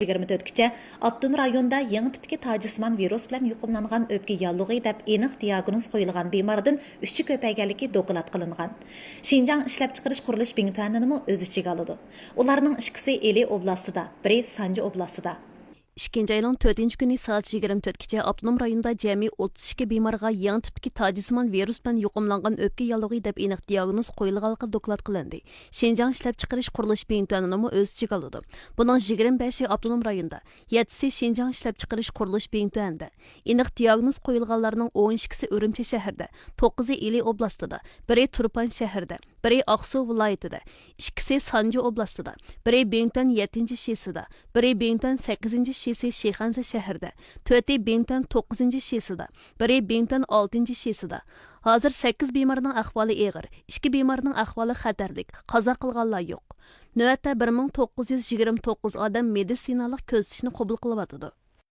24-gacha Abdum rayonda yangi tipdagi tajismon virus bilan yuqumlangan o'pka yallig'i deb aniq diagnoz qo'yilgan bemordan 3 ko'payganligi doklad qilingan. Xinjiang ishlab chiqarish qurilish bingtuanini o'z ichiga oladi. Ularning ikkisi Eli oblastida, biri Sanji oblastida. 2 ayning 4 kuni soat 24gacha Abdunum rayonida jami 32 bemorga yangi tipdagi tajismon virus bilan yuqumlangan o'pka yallig'i deb aniq diagnoz qo'yilganligi doklad qilindi. Xinjiang ishlab chiqarish qurilish bingtuanini o'z ichiga oladi. Buning 25 Abdunum rayonida, 7si Xinjiang ishlab chiqarish qurilish bingtuanida. Aniq diagnoz qo'yilganlarning 12si Urumchi shahrida, 9i Ili oblastida, biri Turpan shahrida, biri Aqsu viloyatida, 2si Sanji oblastida, biri Bingtuan 7-shisida, biri Bingtuan 8-shisi Shixansa shahrida, 4i Bingtuan 9-shisida, biri Bingtuan 6-shisida. Hozir 8 bemorning ahvoli og'ir, 2 bemorning ahvoli xatarlik, qazo qilganlar yo'q. Navbatda 1929 odam meditsinalik ko'rsatishni qabul qilyotdi.